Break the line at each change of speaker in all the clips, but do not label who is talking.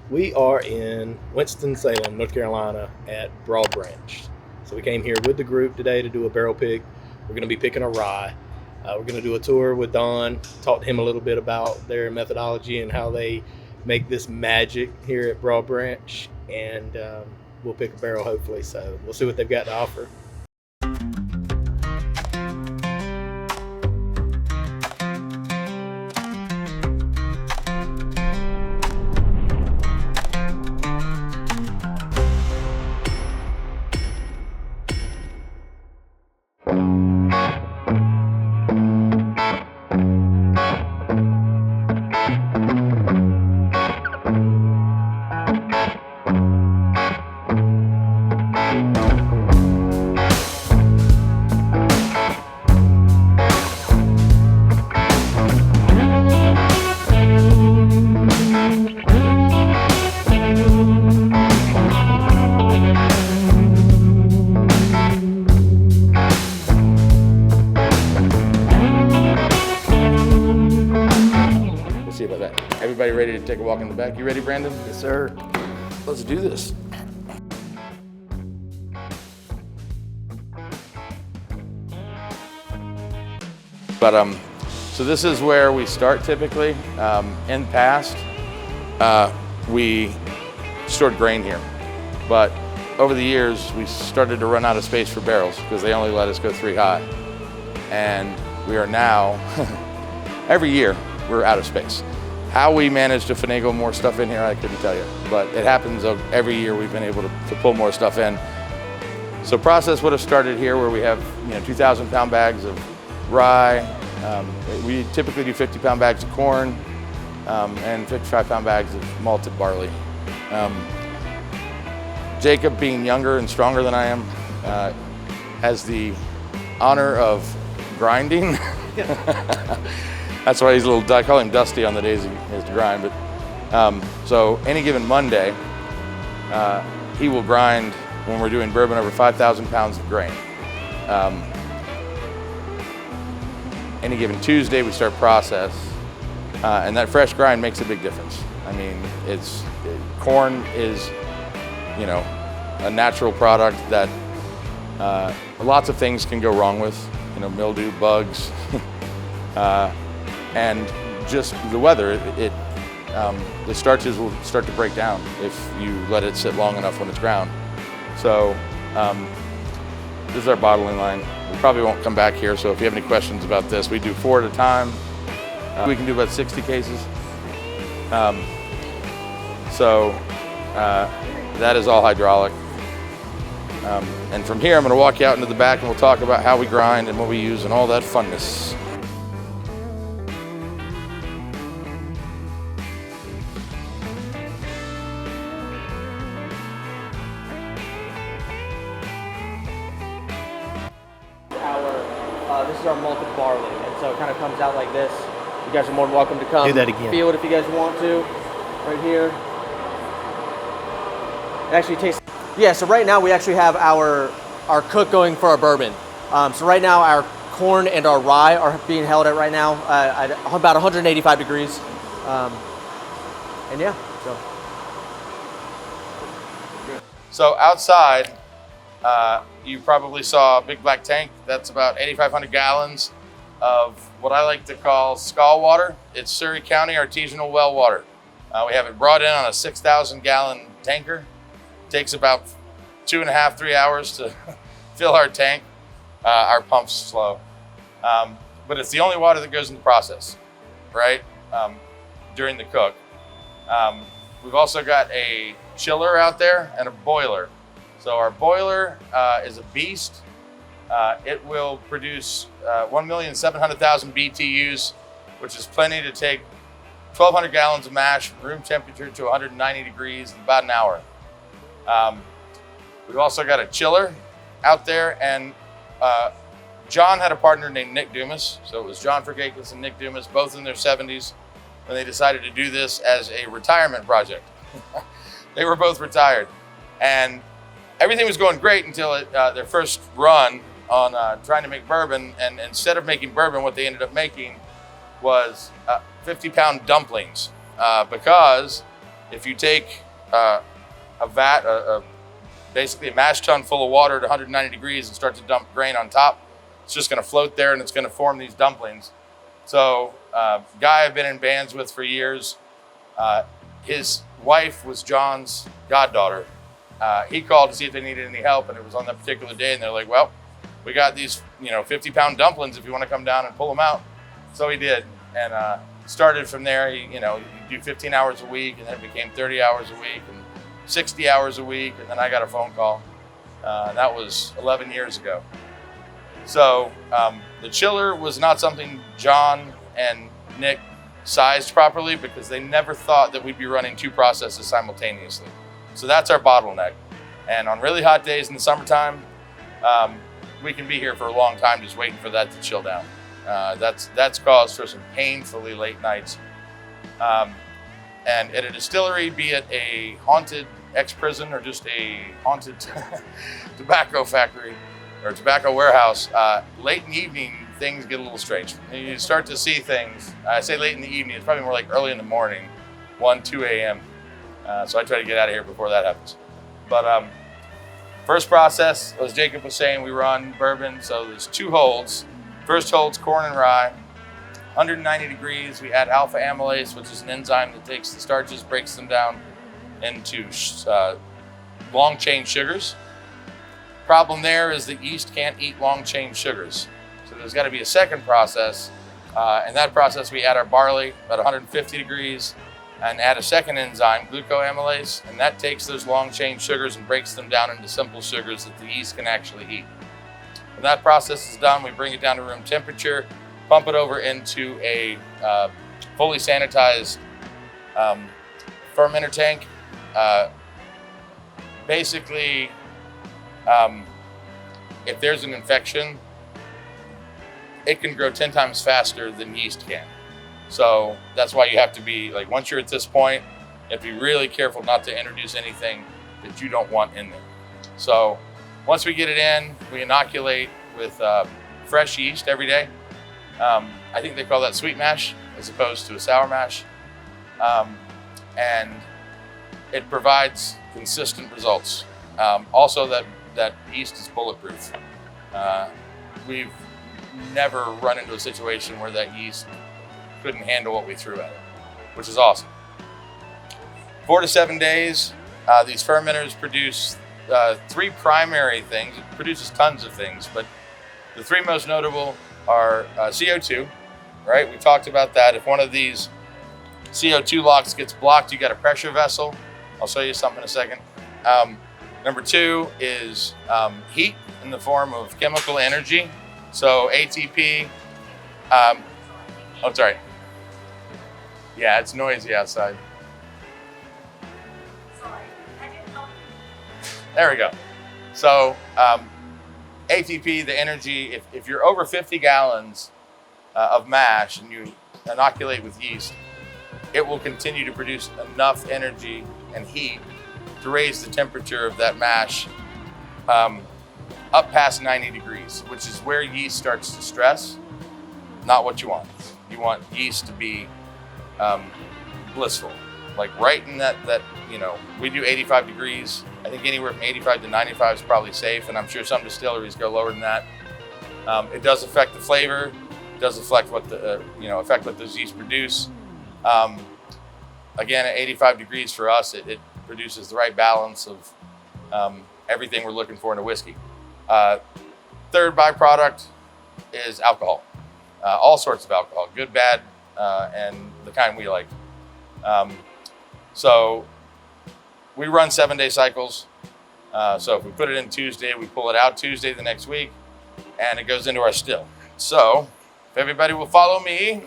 We are in Winston-Salem, North Carolina at Broad Branch. So we came here with the group today to do a barrel pick. We're going to be picking a rye. We're going to do a tour with Don, talk to him a little bit about their methodology and how they make this magic here at Broad Branch. And we'll pick a barrel hopefully. So we'll see what they've got to offer.
See about that. Everybody ready to take a walk in the back? You ready, Brandon?
Yes, sir.
Let's do this. But so this is where we start typically. In the past, we stored grain here, but over the years we started to run out of space for barrels because they only let us go 3 high, and we are now every year we're out of space. How we managed to finagle more stuff in here, I couldn't tell you, but it happens every year we've been able to pull more stuff in. So process would have started here where we have 2,000 pound bags of rye. We typically do 50 pound bags of corn and 55 pound bags of malted barley. Jacob, being younger and stronger than I am, has the honor of grinding. That's why he's a little, I call him Dusty on the days he has to grind. But so any given Monday, he will grind when we're doing bourbon over 5,000 pounds of grain. Any given Tuesday, we start process, and that fresh grind makes a big difference. I mean, corn is, a natural product that lots of things can go wrong with, mildew, bugs. And just the weather, the starches will start to break down if you let it sit long enough when it's ground. So this is our bottling line. We probably won't come back here, so if you have any questions about this, we do 4 at a time. We can do about 60 cases. That is all hydraulic. And from here, I'm gonna walk you out into the back and we'll talk about how we grind and what we use and all that funness.
This is our malted barley, and so it kind of comes out like this. You guys are more than welcome to come
Do that again.
feel it if you guys want to. Right here. It actually tastes. Yeah. So right now we actually have our cook going for our bourbon. So right now our corn and our rye are being held at right now at about 185 degrees. And yeah.
So outside, you probably saw a big black tank. That's about 8,500 gallons of what I like to call skull water. It's Surrey County artisanal well water. We have it brought in on a 6,000 gallon tanker. It takes about 2.5, 3 hours to fill our tank. Our pump's slow. But it's the only water that goes in the process, right? During the cook. We've also got a chiller out there and a boiler. So our boiler is a beast. It will produce 1,700,000 BTUs, which is plenty to take 1,200 gallons of mash from room temperature to 190 degrees in about an hour. We've also got a chiller out there, and John had a partner named Nick Dumas. So it was John Fergakis and Nick Dumas, both in their 70s, when they decided to do this as a retirement project. They were both retired. And everything was going great until their first run on trying to make bourbon. And instead of making bourbon, what they ended up making was 50-pound dumplings because if you take a vat, basically a mash tun full of water at 190 degrees and start to dump grain on top, it's just gonna float there and it's gonna form these dumplings. So guy I've been in bands with for years, his wife was John's goddaughter. He called to see if they needed any help, and it was on that particular day, and they're like, well, we got these 50-pound dumplings if you want to come down and pull them out. So he did, and started from there. He do 15 hours a week, and then it became 30 hours a week and 60 hours a week, and then I got a phone call. That was 11 years ago. So the chiller was not something John and Nick sized properly, because they never thought that we'd be running 2 processes simultaneously. So that's our bottleneck. And on really hot days in the summertime, we can be here for a long time just waiting for that to chill down. That's cause for some painfully late nights. And at a distillery, be it a haunted ex-prison or just a haunted tobacco factory or tobacco warehouse, late in the evening, things get a little strange. You start to see things. I say late in the evening, it's probably more like early in the morning, 1, 2 a.m. So I try to get out of here before that happens. But first process, as Jacob was saying, we run bourbon. So there's 2 holds. First hold's corn and rye, 190 degrees. We add alpha amylase, which is an enzyme that takes the starches, breaks them down into long chain sugars. Problem there is the yeast can't eat long chain sugars. So there's got to be a second process. In that process, we add our barley at 150 degrees and add a second enzyme, glucoamylase, and that takes those long chain sugars and breaks them down into simple sugars that the yeast can actually eat. When that process is done, we bring it down to room temperature, pump it over into a fully sanitized fermenter tank. Basically, if there's an infection, it can grow 10 times faster than yeast can. So that's why you have to be, like, once you're at this point, you have to be really careful not to introduce anything that you don't want in there. So once we get it in, we inoculate with fresh yeast every day. I think they call that sweet mash as opposed to a sour mash. And it provides consistent results. Also, that yeast is bulletproof. We've never run into a situation where that yeast couldn't handle what we threw at it, which is awesome. 4 to 7 days, these fermenters produce 3 primary things. It produces tons of things, but the 3 most notable are CO2, right? We talked about that. If one of these CO2 locks gets blocked, you got a pressure vessel. I'll show you something in a second. Number 2 is heat in the form of chemical energy. So ATP, oh, sorry. Yeah, it's noisy outside. There we go. So ATP, the energy, if you're over 50 gallons of mash and you inoculate with yeast, it will continue to produce enough energy and heat to raise the temperature of that mash up past 90 degrees, which is where yeast starts to stress. Not what you want. You want yeast to be blissful, like right in that we do 85 degrees. I think anywhere from 85 to 95 is probably safe, and I'm sure some distilleries go lower than that. It does affect the flavor. It does affect what those yeast produce. Again, at 85 degrees for us, it produces the right balance of everything we're looking for in a whiskey. Third byproduct is alcohol. All sorts of alcohol, good, bad, and the kind we like. So we run 7-day cycles. So if we put it in Tuesday, we pull it out Tuesday the next week, and it goes into our still. So if everybody will follow me.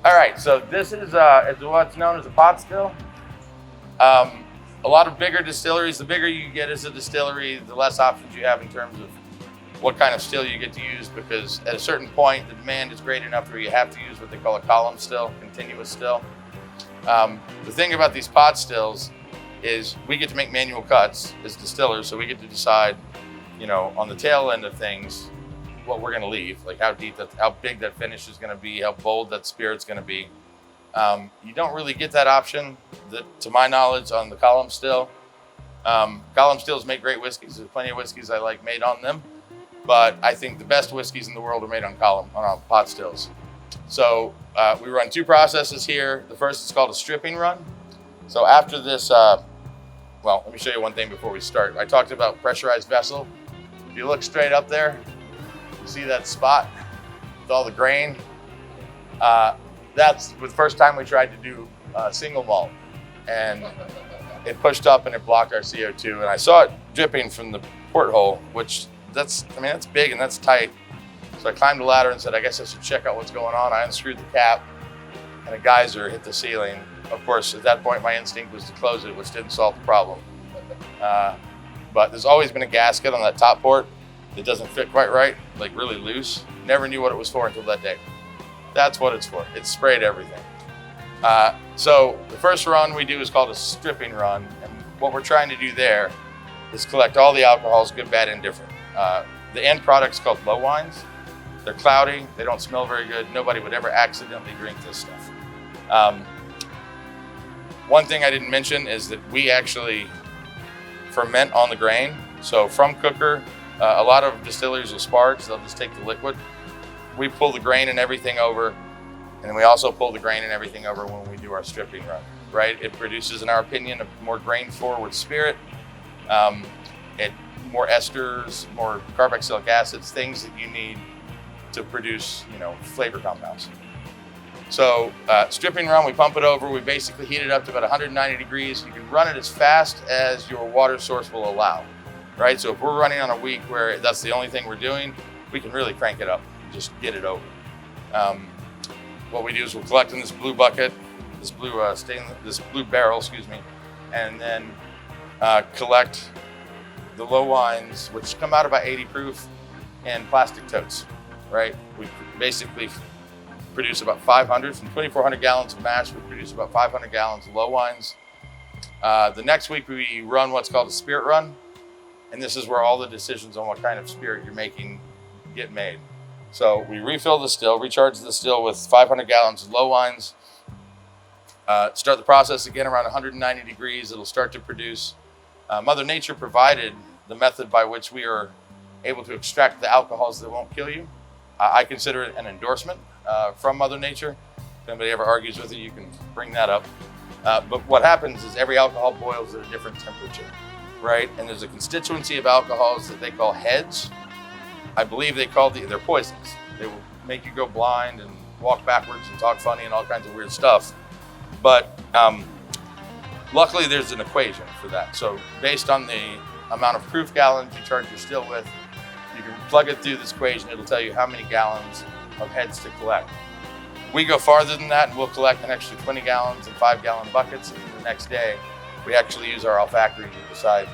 All right, so this is what's known as a pot still. A lot of bigger distilleries, the bigger you get as a distillery, the less options you have in terms of what kind of still you get to use, because at a certain point, the demand is great enough where you have to use what they call a column still, continuous still. The thing about these pot stills is we get to make manual cuts as distillers, so we get to decide, on the tail end of things, what we're going to leave, like how deep how big that finish is going to be, how bold that spirit's going to be. You don't really get that option, to my knowledge, on the column still. Column stills make great whiskeys. There's plenty of whiskeys I like made on them, but I think the best whiskeys in the world are made on pot stills. So we run 2 processes here. The first is called a stripping run. So after this, well, let me show you one thing before we start. I talked about pressurized vessel. If you look straight up there, you see that spot with all the grain? That's the first time we tried to do single malt, and it pushed up and it blocked our CO2. And I saw it dripping from the porthole, which that's big and that's tight. So I climbed the ladder and said, I guess I should check out what's going on. I unscrewed the cap and a geyser hit the ceiling. Of course, at that point, my instinct was to close it, which didn't solve the problem. But there's always been a gasket on that top port that doesn't fit quite right, like really loose. Never knew what it was for until that day. That's what it's for. It sprayed everything. So the first run we do is called a stripping run. And what we're trying to do there is collect all the alcohols, good, bad, indifferent. The end product's called low wines. They're cloudy, they don't smell very good. Nobody would ever accidentally drink this stuff. One thing I didn't mention is that we actually ferment on the grain. So from cooker, a lot of distilleries will sparge, they'll just take the liquid. We pull the grain and everything over, and then we also pull the grain and everything over when we do our stripping run, right? It produces, in our opinion, a more grain-forward spirit, more esters, more carboxylic acids, things that you need to produce, flavor compounds. So stripping run, we pump it over, we basically heat it up to about 190 degrees. You can run it as fast as your water source will allow, right? So if we're running on a week where that's the only thing we're doing, we can really crank it up. Just get it over. What we do is we'll collect in this blue bucket, this blue barrel, and then collect the low wines, which come out about 80 proof, in plastic totes, right? We basically produce about 500, from 2,400 gallons of mash, we produce about 500 gallons of low wines. The next week we run what's called a spirit run, and this is where all the decisions on what kind of spirit you're making get made. So we refill the still, recharge the still with 500 gallons of low wines, start the process again around 190 degrees. It'll start to produce. Mother Nature provided the method by which we are able to extract the alcohols that won't kill you. I consider it an endorsement from Mother Nature. If anybody ever argues with it, you can bring that up. But what happens is every alcohol boils at a different temperature, right? And there's a constituency of alcohols that they call heads. I believe they're poisons. They will make you go blind and walk backwards and talk funny and all kinds of weird stuff. But luckily there's an equation for that. So based on the amount of proof gallons you charge your still with, you can plug it through this equation. It'll tell you how many gallons of heads to collect. We go farther than that and we'll collect an extra 20 gallons in 5-gallon buckets. And the next day, we actually use our olfactory to decide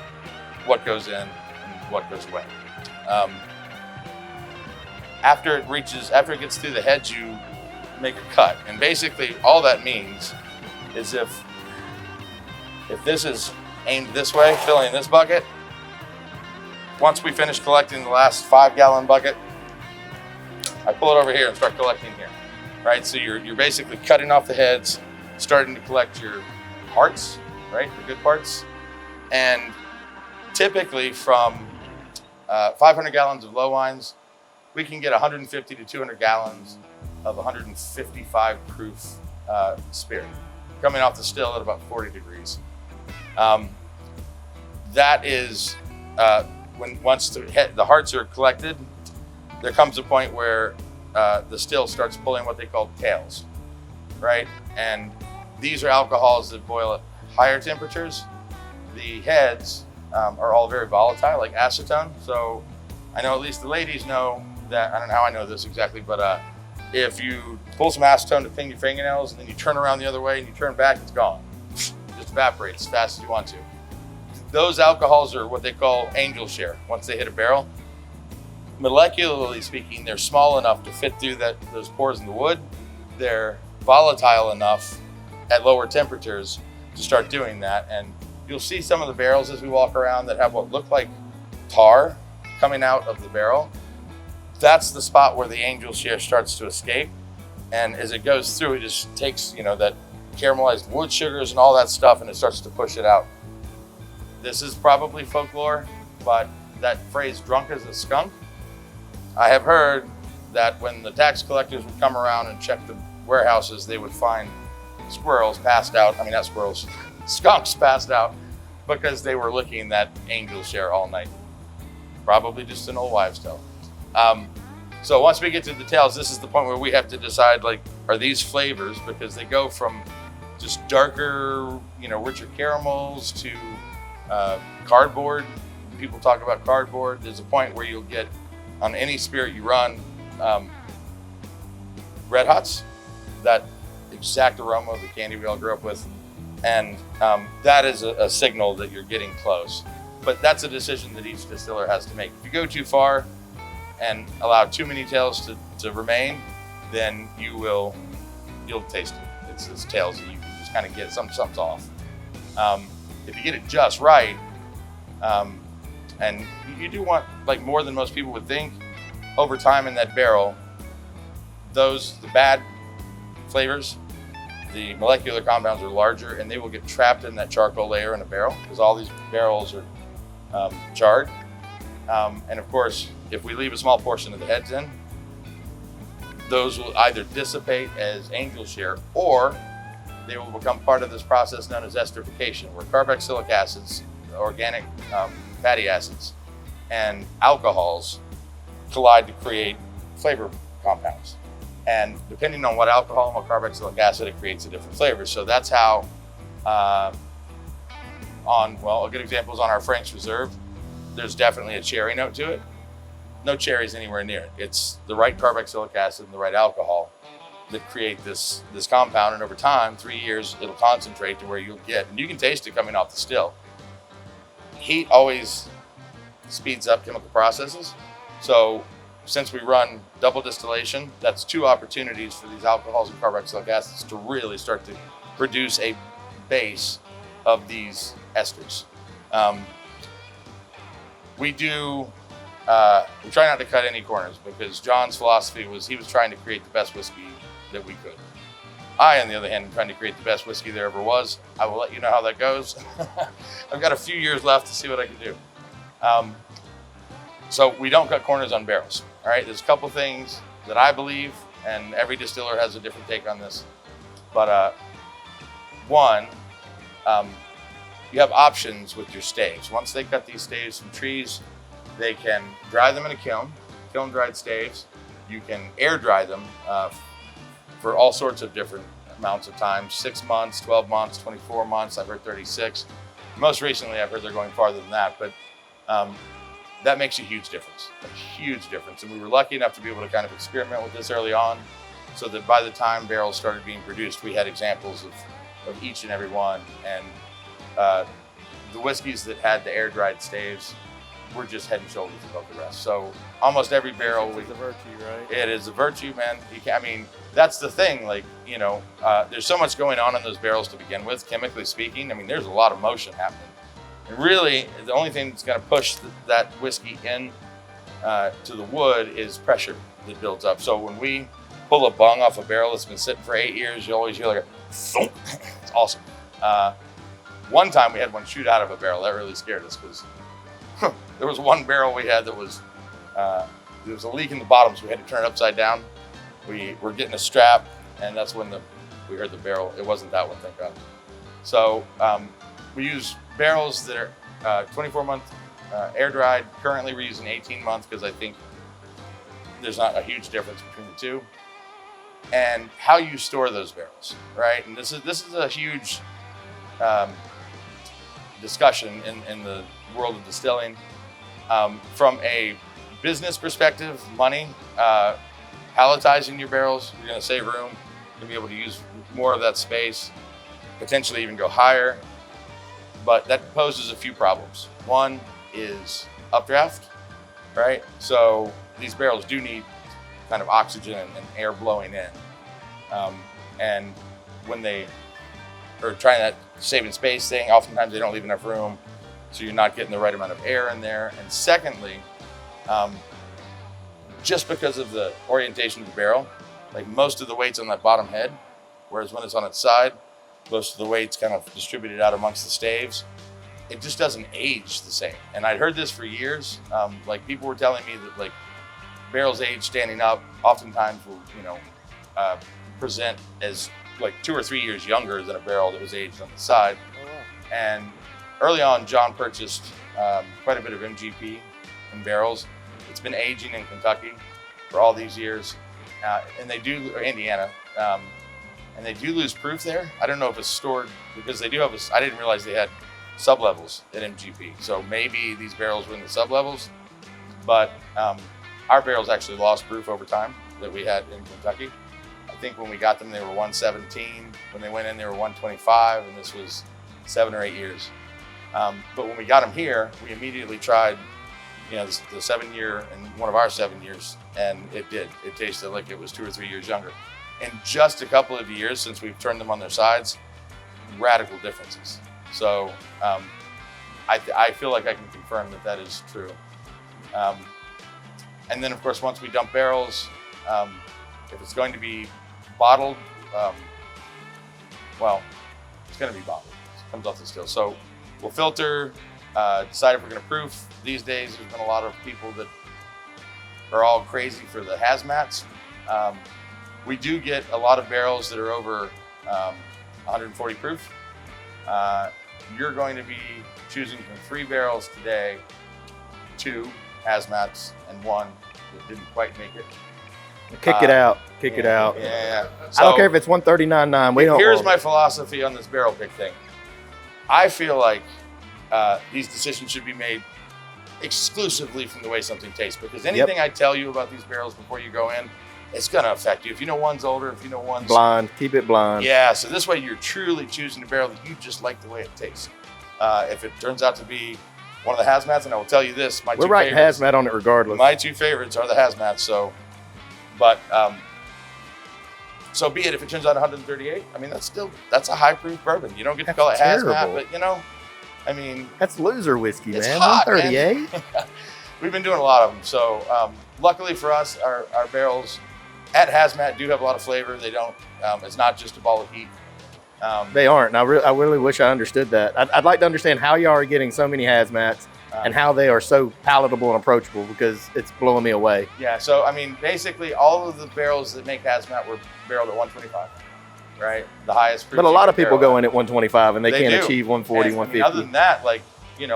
what goes in and what goes away. After it gets through the heads, you make a cut. And basically all that means is if this is aimed this way, filling this bucket, once we finish collecting the last 5-gallon bucket, I pull it over here and start collecting here, right? So you're basically cutting off the heads, starting to collect your parts, right? The good parts. And typically from 500 gallons of low wines, we can get 150 to 200 gallons of 155 proof spirit coming off the still at about 40 degrees. That is once the hearts are collected, there comes a point where the still starts pulling what they call tails, right? And these are alcohols that boil at higher temperatures. The heads are all very volatile, like acetone. So I know at least the ladies know that. I don't know how I know this exactly, but if you pull some acetone to clean your fingernails and then you turn around the other way and you turn back, it's gone. It just evaporates as fast as you want to. Those alcohols are what they call angel share once they hit a barrel. Molecularly speaking, they're small enough to fit through those pores in the wood. They're volatile enough at lower temperatures to start doing that. And you'll see some of the barrels as we walk around that have what look like tar coming out of the barrel. that's the spot where the angel share starts to escape. And as it goes through, it just takes, that caramelized wood sugars and all that stuff, and it starts to push it out. This is probably folklore, but that phrase, drunk as a skunk, I have heard that when the tax collectors would come around and check the warehouses, they would find squirrels passed out. I mean, not squirrels, skunks passed out because they were licking that angel share all night. Probably just an old wives' tale. So once we get to the tails, this is the point where we have to decide, like, are these flavors, because they go from just darker, richer caramels to cardboard. People talk about cardboard. There's a point where you'll get, on any spirit you run, red hots, that exact aroma of the candy we all grew up with. And that is a signal that you're getting close. But that's a decision that each distiller has to make. If you go too far and allow too many tails to remain, then you'll taste it. It's tails that you can just kind of get, something's off. If you get it just right, and you do want, like, more than most people would think, over time in that barrel, the bad flavors, the molecular compounds are larger, and they will get trapped in that charcoal layer in a barrel, because all these barrels are charred. And of course, if we leave a small portion of the heads in, those will either dissipate as angel share, or they will become part of this process known as esterification, where carboxylic acids, organic fatty acids, and alcohols collide to create flavor compounds. And depending on what alcohol and what carboxylic acid, it creates a different flavor. So that's how, a good example is on our Frank's Reserve. There's definitely a cherry note to it. No cherries anywhere near it. It's the right carboxylic acid and the right alcohol that create this compound. And over time, 3 years, it'll concentrate to where you'll get, and you can taste it coming off the still. Heat always speeds up chemical processes. So since we run double distillation, that's 2 opportunities for these alcohols and carboxylic acids to really start to produce a base of these esters. We try not to cut any corners, because John's philosophy was he was trying to create the best whiskey that we could. I, on the other hand, am trying to create the best whiskey there ever was. I will let you know how that goes. I've got a few years left to see what I can do. So we don't cut corners on barrels. All right, there's a couple things that I believe, and every distiller has a different take on this. But one, you have options with your staves. Once they cut these staves from trees, they can dry them in a kiln dried staves. You can air dry them for all sorts of different amounts of time, 6 months, 12 months, 24 months, I've heard 36. Most recently, I've heard they're going farther than that, but that makes a huge difference, And we were lucky enough to be able to kind of experiment with this early on, so that by the time barrels started being produced, we had examples of each and every one. And the whiskeys that had the air-dried staves were just head and shoulders above the rest. So almost every barrel,
it's a virtue, right?
It is a virtue, man. That's the thing. Like, there's so much going on in those barrels to begin with, chemically speaking. I mean, there's a lot of motion happening. And really, the only thing that's going to push that whiskey in to the wood is pressure that builds up. So when we pull a bung off a barrel that's been sitting for 8 years, you always hear like a thump. It's awesome. One time we had one shoot out of a barrel. That really scared us, because there was one barrel we had that was, there was a leak in the bottom, so we had to turn it upside down. We were getting a strap, and that's when we heard the barrel. It wasn't that one, thank God. So we use barrels that are 24-month air dried. Currently we're using 18-month, because I think there's not a huge difference between the two. And how you store those barrels, right? And this is a huge discussion in the world of distilling. From a business perspective, money, palletizing your barrels, you're going to save room. You're going to be able to use more of that space, potentially even go higher. But that poses a few problems. One is updraft, right? So these barrels do need kind of oxygen and air blowing in. And when they are trying that saving space thing, oftentimes they don't leave enough room, so you're not getting the right amount of air in there. And secondly, just because of the orientation of the barrel. Like most of the weight's on that bottom head, whereas when it's on its side, most of the weight's kind of distributed out amongst the staves. It just doesn't age the same. And I'd heard this for years. Like people were telling me that like barrels aged standing up oftentimes will, present as like 2 or 3 years younger than a barrel that was aged on the side.
Oh, wow.
And early on, John purchased quite a bit of MGP in barrels. It's been aging in Kentucky for all these years, and they do, or Indiana, and they do lose proof there. I don't know if it's stored, because they do have I didn't realize they had sub-levels at MGP. So maybe these barrels were in the sub-levels, but our barrels actually lost proof over time that we had in Kentucky. I think when we got them, they were 117. When they went in, they were 125, and this was 7 or 8 years. But when we got them here, we immediately tried, the 7-year and one of our 7 years, and it did. It tasted like it was 2 or 3 years younger. In just a couple of years since we've turned them on their sides, radical differences. So I feel like I can confirm that that is true. And then, of course, once we dump barrels, if it's going to be bottled, it's going to be bottled. It comes off the still. So we'll filter, decide if we're going to proof. These days, there's been a lot of people that are all crazy for the hazmats. We do get a lot of barrels that are over 140 proof. You're going to be choosing from 3 barrels today, 2 hazmats and 1 that didn't quite make it.
Kick it out. Kick it out.
Yeah. So
I don't care if it's 139.9. We don't.
Here's my philosophy on this barrel pick thing. I feel like these decisions should be made exclusively from the way something tastes, because anything I tell you about these barrels before you go in, it's going to affect you. If you know one's older, if you know one's
blind, keep it blind.
Yeah, so this way you're truly choosing a barrel that you just like the way it tastes. If it turns out to be one of the hazmats, and I will tell you this,
we're writing hazmat on it regardless.
My 2 favorites are the hazmats, so be it. If it turns out 138, I mean, that's a high proof bourbon. You don't get to call it hazmat, but
that's loser whiskey,
it's
man.
hot,
138.
man. We've been doing a lot of them. So luckily for us, our barrels at hazmat do have a lot of flavor. They don't, it's not just a ball of heat.
They aren't. And I really wish I understood that. I'd like to understand how y'all are getting so many hazmats and how they are so palatable and approachable, because it's blowing me away.
Yeah, so basically all of the barrels that make hazmat were barreled at 125, right? The highest proof.
But a lot of people go in at 125 and they can't achieve 140, 150.
Other than that,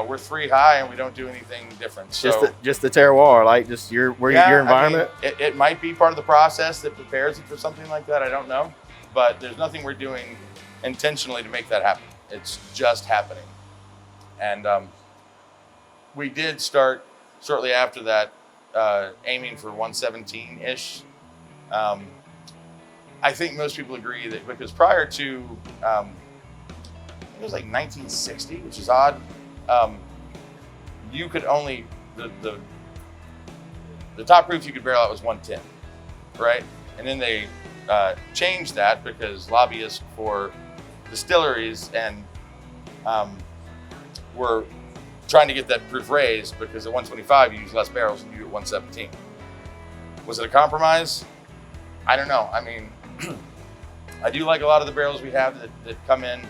we're 3 high and we don't do anything different. So
just the terroir, like just your environment.
It might be part of the process that prepares it for something like that. I don't know, but there's nothing we're doing intentionally to make that happen. It's just happening. And we did start shortly after that aiming for 117-ish. I think most people agree that, because prior to, I think it was like 1960, which is odd, you could only, the top proof you could barrel out was 110, right? And then they changed that because lobbyists for distilleries and were trying to get that proof raised, because at 125 you use less barrels than you do at 117. Was it a compromise? I don't know. I do like a lot of the barrels we have that come in,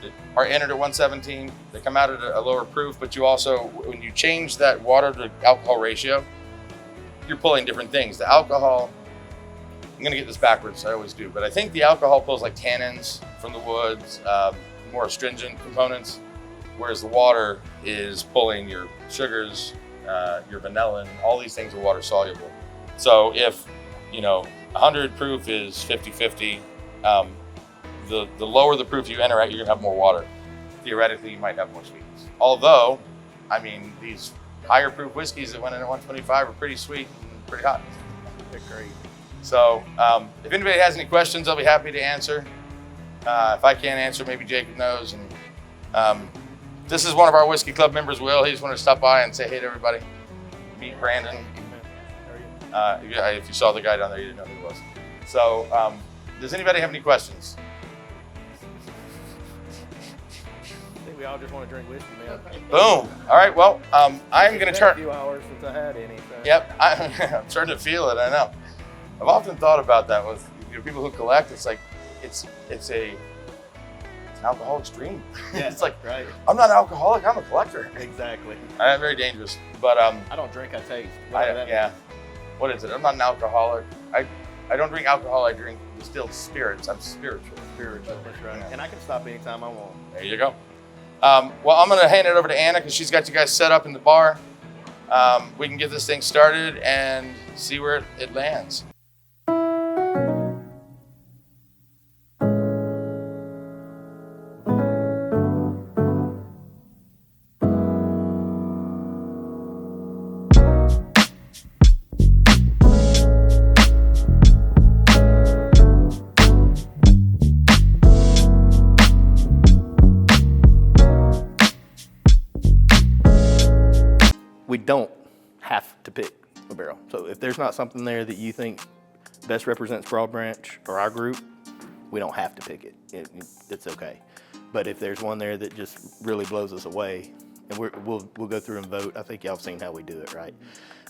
that are entered at 117. They come out at a lower proof, but you also, when you change that water to alcohol ratio, you're pulling different things. The alcohol, I'm gonna get this backwards, I always do, but I think the alcohol pulls like tannins from the woods, more astringent components, whereas the water is pulling your sugars, your vanillin, all these things are water soluble. So if, 100 proof is 50-50, the lower the proof you enter at, you're gonna have more water. Theoretically, you might have more sweetness. Although, these higher proof whiskeys that went in at 125 are pretty sweet and pretty hot.
They're great.
So if anybody has any questions, I'll be happy to answer. If I can't answer, maybe Jacob knows. And this is one of our Whiskey Club members, Will. He just wanted to stop by and say hey to everybody. Meet Brandon. If you saw the guy down there, you didn't know who he was. So does anybody have any questions?
we all just want to drink whiskey, man.
Boom. All right. Well, I'm going to
It's been
turn.
a few hours since I had any. So.
Yep. I'm starting to feel it. I know. I've often thought about that with people who collect. It's like it's an alcoholic dream.
Yeah,
It's like
right.
I'm not an alcoholic. I'm a collector.
Exactly.
I'm very dangerous. But
I don't drink, I taste. Whatever that
yeah. What is it? I'm not an alcoholic. I don't drink alcohol. I drink distilled spirits. I'm spiritual.
Spiritual, that's right.
Yeah.
And I can stop anytime I want.
There you go. Well, I'm going to hand it over to Anna because she's got you guys set up in the bar. We can get this thing started and see where it lands.
We don't have to pick a barrel. So if there's not something there that you think best represents Broad Branch or our group, we don't have to pick it. It's okay. But if there's one there that just really blows us away, and we'll go through and vote. I think y'all have seen how we do it, right?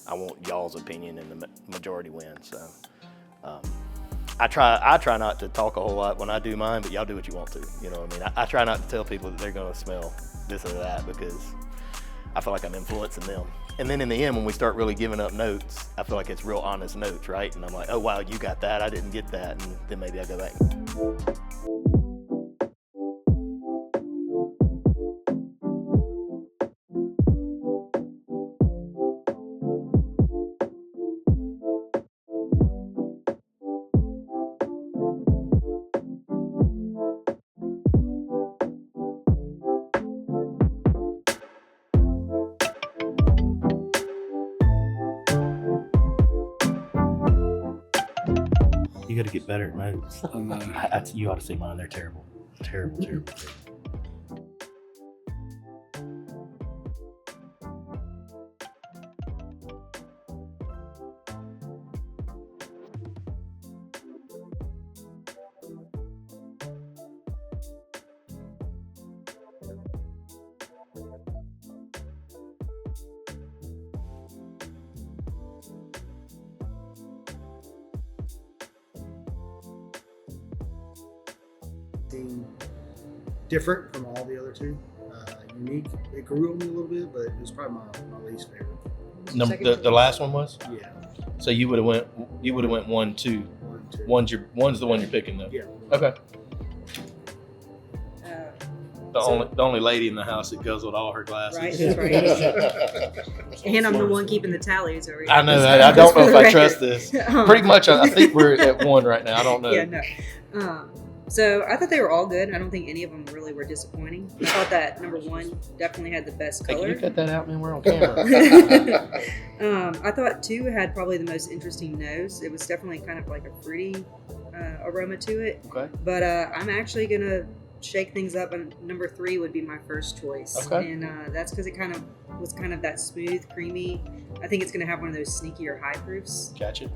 I want y'all's opinion, and the majority wins. So I try not to talk a whole lot when I do mine, but y'all do what you want to. You know what I mean? I try not to tell people that they're going to smell this or that because I feel like I'm influencing them. And then in the end, when we start really giving up notes, I feel like it's real honest notes, right? And I'm like, oh, wow, you got that. I didn't get that. And then maybe I go back. You got to get better at notes. You ought to see mine. They're terrible. Terrible.
Different from all the other two. Unique. It grew on me a little bit, but it was probably my least favorite.
The last one was?
Yeah.
So you would have went 1, 2.
1, 2.
One's the one you're picking though.
Yeah.
Okay. The only lady in the house that guzzled all her glasses.
Right, that's right. And I'm the one keeping the tallies over here.
I know that. I don't know if I
Right.
trust this. Pretty much, I think we're at 1 right now. I don't know.
Yeah, no. So I thought they were all good. I don't think any of them really were disappointing. I thought that number 1 definitely had the best
Hey, can
color.
you cut that out, man? We're on camera.
I thought 2 had probably the most interesting nose. It was definitely kind of like a fruity aroma to it.
Okay.
But I'm actually gonna shake things up, and number 3 would be my first choice.
Okay.
And that's because it was kind of that smooth, creamy. I think it's gonna have one of those sneakier high proofs.
Gotcha.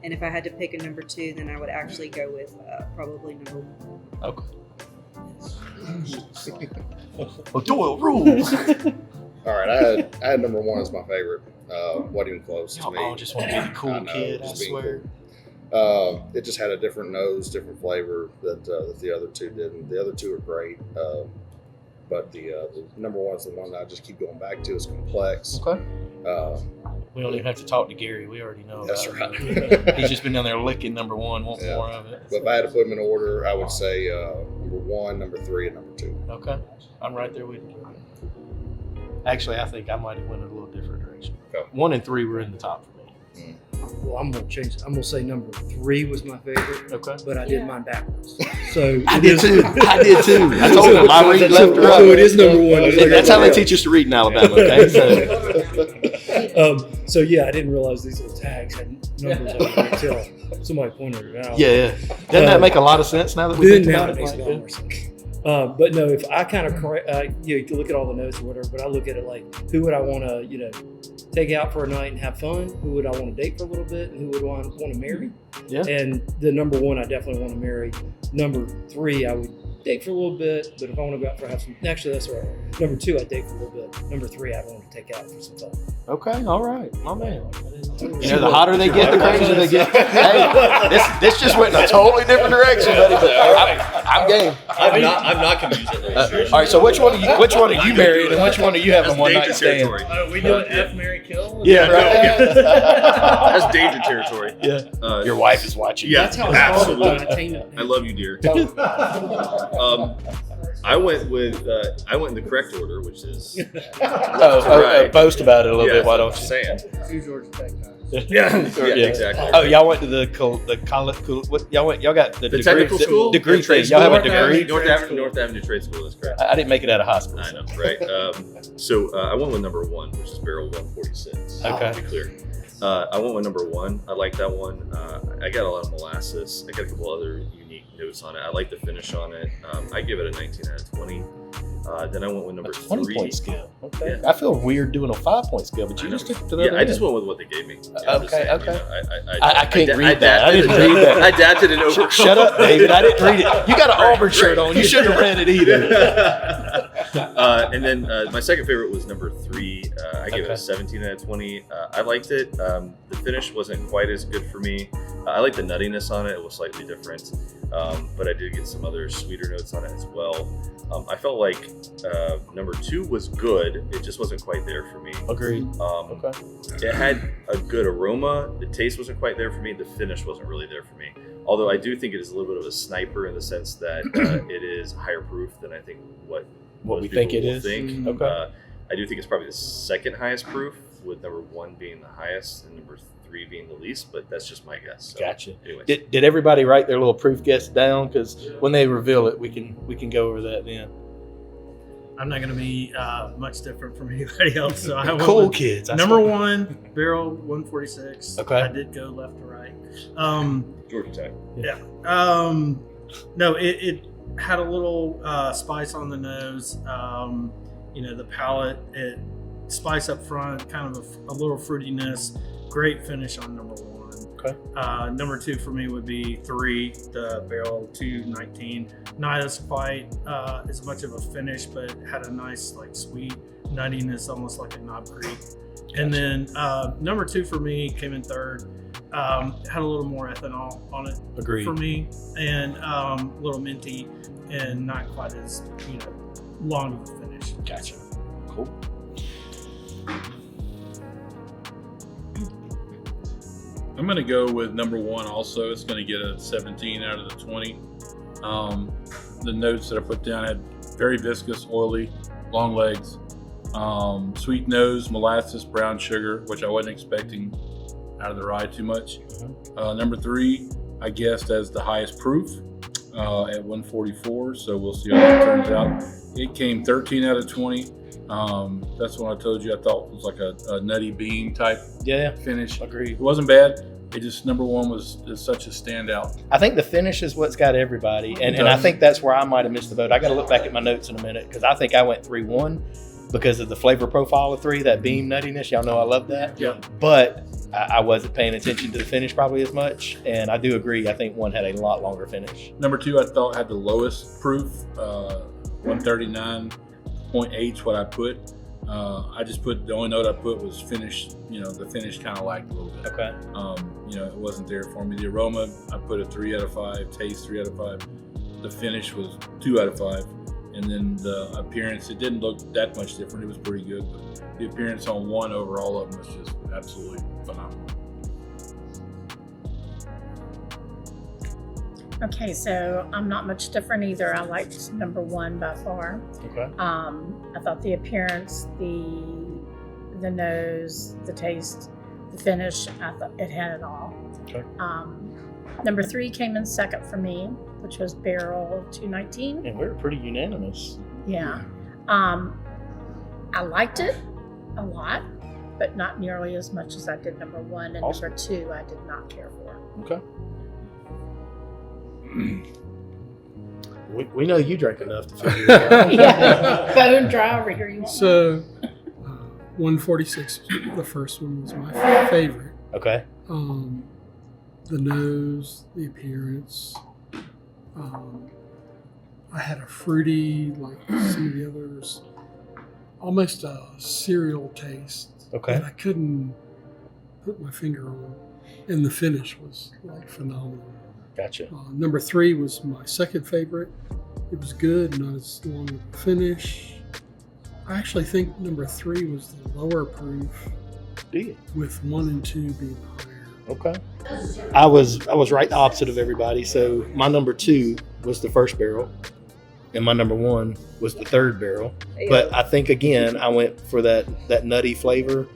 And if I had to pick a number 2, then I would actually go with probably number 1.
Okay. Doyle rules.
All right, I had number 1 as my favorite. Wasn't even close to
Y'all
me.
all just want to be the cool
I know,
kid, I
just being
swear.
cool. It just had a different nose, different flavor that the other two didn't. The other two are great, but the number 1 is the one that I just keep going back to. It's complex.
Okay.
We
We don't even have to talk to Gary. We already know
That's
about
right.
it. He's just been down there licking number 1, want
Yeah.
more of it.
But if I had to put them in order, I would say number 1, number 3, and number 2.
Okay. I'm right there with you. Actually, I think I might have went in a little different direction.
Okay.
1 and 3 were in the top for me.
Well, I'm gonna change. I'm gonna say number 3 was my favorite,
Okay.
but I did mine backwards. So
I
it
did
is-
too. I did too. I told him I read left or
So it
right.
is number 1. just like
That's how they
everybody
teach us to read in Alabama, okay? So,
else. So yeah, I didn't realize these little tags had numbers on them until somebody pointed it out.
yeah. Doesn't that make a lot of sense now that we
Then
think
now
about
it
it?
makes a
like
lot
that?
more sense. But no, if I kind of, you can look at all the notes or whatever, but I look at it like, who would I want to, take out for a night and have fun? Who would I want to date for a little bit? And who would I want to marry?
Yeah.
And the number 1, I definitely want to marry. Number 3, I would date for a little bit, but if I want to go out for have some, actually that's all right. Number 2, I date for a little bit. Number 3, I want to take out for some fun.
Okay, all right, my man. You know, the hotter they get, the crazier they get. Hey, this just went in a totally different direction, buddy. But I'm game.
I'm not confusing.
All right, so which one are you married, and which one are you having one night stand?
We doing F, Marry, Kill?
Yeah, right.
That's danger territory.
Yeah. Your wife is watching.
Yeah,
That's how it's
absolutely.
called.
I love you, dear. I went in the correct order, which is right.
Boast about it a little bit. Why don't you?
Saying.
Yeah,
exactly.
Oh, y'all went to the college. What y'all got the degree,
technical school?
degree
Trade
thing. Y'all have a
school?
degree.
North Avenue Trade School. That's correct.
I didn't make it out of high school.
I know, right? So I went with number 1, which is barrel 146.
Okay.
To be clear. I went with number 1. I like that one. I got a lot of molasses. I got a couple other unique notes on it. I like the finish on it. I give it a 19 out of 20. Then I went with number 3.
20-point scale. Okay.
Yeah.
I feel weird doing a 5-point scale, but you just took to the
Yeah,
other
I just
end.
went with what they gave me.
Okay.
You know,
I can't read that. I didn't read that.
I adapted it over.
Shut up, David. I didn't read it. You got an Auburn shirt on. You shouldn't have read it either.
And then my second favorite was number 3. I gave it a 17 out of 20. I liked it. The finish wasn't quite as good for me. I like the nuttiness on it. It was slightly different. But I did get some other sweeter notes on it as well. I felt like number 2 was good. It just wasn't quite there for me.
Agreed. Okay.
It had a good aroma. The taste wasn't quite there for me. The finish wasn't really there for me. Although I do think it is a little bit of a sniper in the sense that it is higher proof than I think what
What
most
we think
people
it
will
is.
think.
Okay.
I do think it's probably the second highest proof, with number 1 being the highest and number 3 being the least. But that's just my guess. So,
Gotcha.
anyways.
Did everybody write their little proof guess down? Because when they reveal it, we can go over that then.
I'm not going to be much different from anybody else. So I went
Cool
with
kids.
number 1, barrel 146.
Okay.
I did go left to right.
Georgia Tech.
Yeah. No, it had a little spice on the nose. You know, the palate, it spice up front, kind of a little fruitiness. Great finish on number 1.
Okay.
Number 2 for me would be 3, the barrel 219. Not as quite as much of a finish, but had a nice like sweet nuttiness, almost like a Knob Creek. And then number 2 for me came in 3rd. Had a little more ethanol on it.
Agreed.
For me, and a little minty, and not quite as long of a finish.
Gotcha. Cool.
I'm going to go with number 1 also. It's going to get a 17 out of the 20. The notes that I put down had very viscous, oily, long legs, sweet nose, molasses, brown sugar, which I wasn't expecting out of the rye too much. Number 3, I guessed as the highest proof at 144, so we'll see how that turns out. It came 13 out of 20. That's what I told you I thought was like a nutty bean type finish.
Agreed.
It wasn't bad. It just, number 1 is such a standout.
I think the finish is what's got everybody, and I think that's where I might have missed the boat. I got to look back at my notes in a minute because I think I went 3-1 because of the flavor profile of 3, that bean nuttiness. Y'all know I love that.
Yeah.
But I wasn't paying attention to the finish probably as much, and I do agree. I think 1 had a lot longer finish.
Number 2, I thought had the lowest proof, 139.8 what I put. I just put, the only note I put was finish. The finish kind of lagged a little bit.
Okay.
It wasn't there for me. The aroma, I put a 3 out of 5. Taste, 3 out of 5. The finish was 2 out of 5. And then the appearance, it didn't look that much different. It was pretty good. But the appearance on 1 over all of them was just absolutely phenomenal.
Okay, so I'm not much different either. I liked number 1 by far.
Okay.
I thought the appearance, the nose, the taste, the finish, I thought it had it all.
Okay.
Number 3 came in 2nd for me, which was barrel 219.
And we're pretty unanimous.
Yeah. I liked it a lot, but not nearly as much as I did number 1. And
Awesome.
number 2, I did not care for.
Okay. We know you drank enough to figure it out.
Yeah, bone dry over here. You want
So, 146, the first one was my favorite.
Okay.
The nose, the appearance. I had a fruity, like some of the others, almost a cereal taste.
Okay.
That I couldn't put my finger on. And the finish was like phenomenal.
Gotcha.
Number 3 was my second favorite. It was good, not as long of a finish. I actually think number 3 was the lower proof, with 1 and 2 being higher.
Okay. I was right the opposite of everybody. So my number 2 was the first barrel, and my number 1 was the third barrel. But I think again I went for that nutty flavor,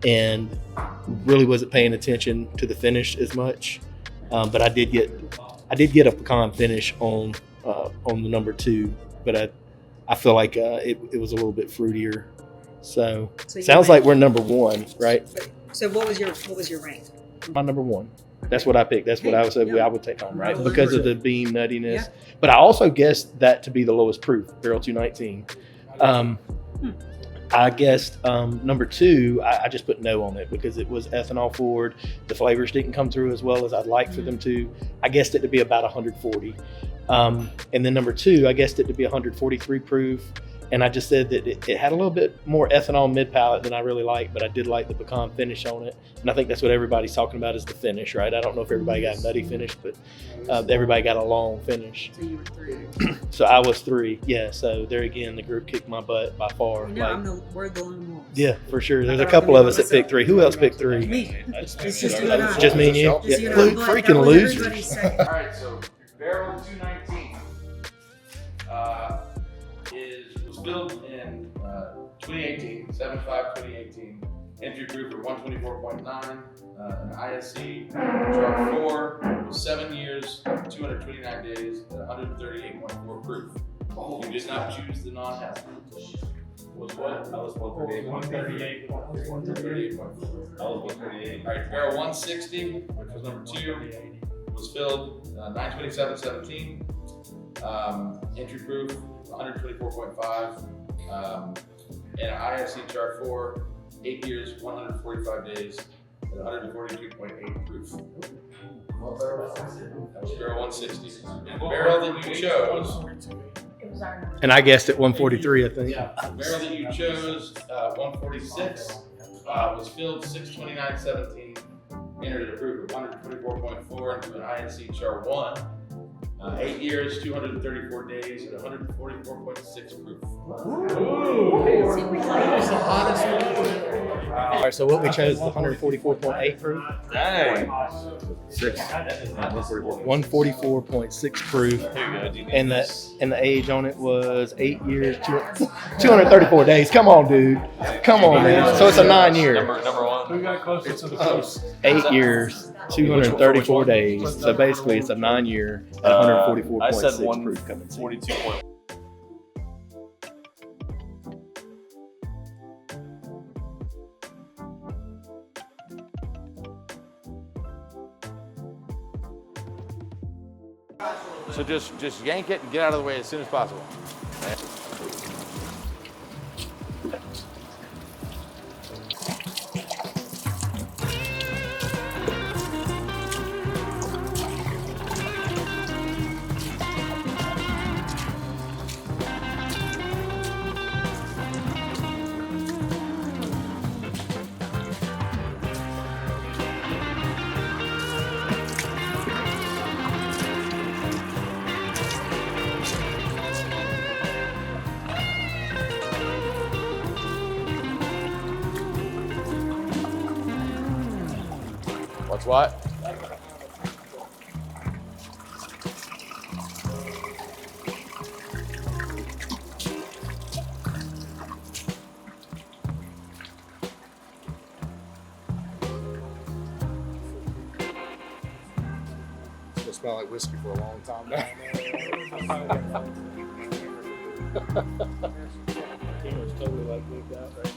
and really wasn't paying attention to the finish as much. But I did get a pecan finish on the number 2, but I feel like it was a little bit fruitier. So sounds like we're number 1, right?
So what was your rank?
My number 1. That's what I picked. That's what I would say I would take home, right? Because of the bean nuttiness.
Yeah.
But I also guessed that to be the lowest proof, barrel 219. I guessed number 2, I just put no on it because it was ethanol forward. The flavors didn't come through as well as I'd like for them to. I guessed it to be about 140. And then number 2, I guessed it to be 143 proof. And I just said that it had a little bit more ethanol mid-palate than I really like, but I did like the pecan finish on it. And I think that's what everybody's talking about is the finish, right? I don't know if everybody got a nutty finish, but everybody got a long finish.
So you were 3.
So I was 3, yeah. So there again, the group kicked my butt by far.
We're the only ones.
Yeah, for sure. There's a couple of us that picked 3. Who else picked 3?
Me. It's just you and I.
Just me and you?
Just you
Yeah.
and I. I'm glad
Freaking
that was
losers.
everybody's second.
All right, so barrel 219 was built in 2018, 7/5/2018. Entry proof for 124.9. An ISC chart 4 was 7 years, 229 days, at 138.4 proof. You did not choose the non-hazard. Was what?
I was 138.
138.4.
I was 138.
All right, barrel 160, which was number 2, was filled 9/27/17. Entry proof 124.5. And an ISC chart 4, 8 years, 145 days, at 142.8 proof. That was barrel 160. And the barrel that you chose.
It was our
And I guessed at 143, I think.
Yeah, the barrel that you chose, 146, was filled 6/29/17, entered a proof of 124.4 into an INC chart 1, 8 years, 234 days, at 144.6 proof.
All right, so what we chose was 144.8 proof.
Dang.
144.6 proof.
There you go, dude.
And the age on it was 8 years, 234 days. Come on, dude. Come on, man. So it's a 9 year.
Number 1.
Who got closest to the coast?
8 years, 234 days. So basically, it's a 9 year at 144.6
I said
proof coming soon.
142.1.
So just yank it and get out of the way as soon as possible. What's what?
It's gonna smell like whiskey for a long time now.
Camera's totally like wigged out right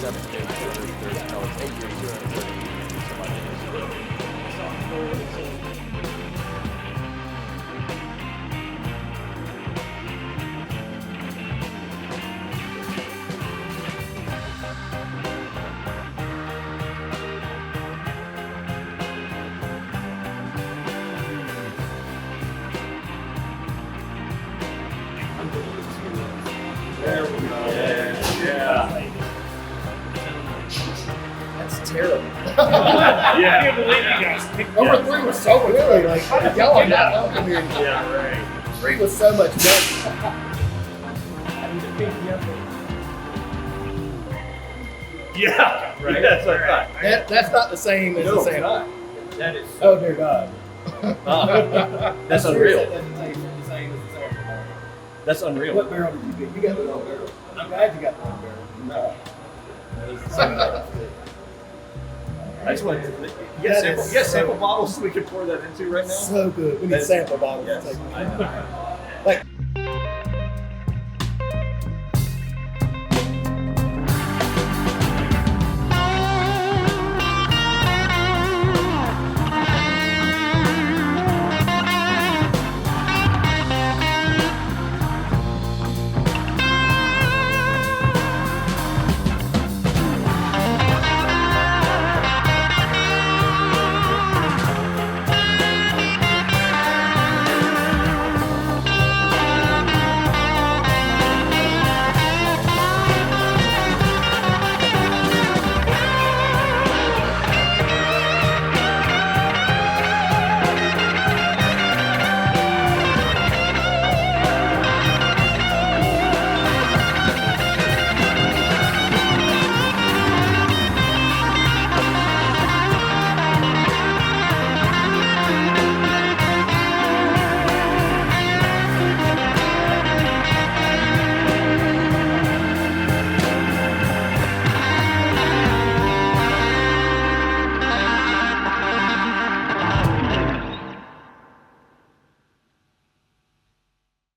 7 years, 230, no, it's 8 years, 230, so much.
There we go. Yeah. That's terrible.
I can't believe you guys picked
Number
that.
3 was so good. Like, how did y'all not up in here?
Yeah, right.
3 was so much better.
Yeah, right. That's what I thought.
That's not the same as the sample.
That is.
Oh dear God.
That's
I'm serious,
unreal.
that doesn't taste the same as the sample.
That's unreal.
What barrel did you get? You got the wrong barrel. I'm glad you got the wrong barrel. No. That is the same barrel.
I just want
That is
sample bottles we can pour that into right now.
So good. We need sample bottles.
Yes,
to take.
I know.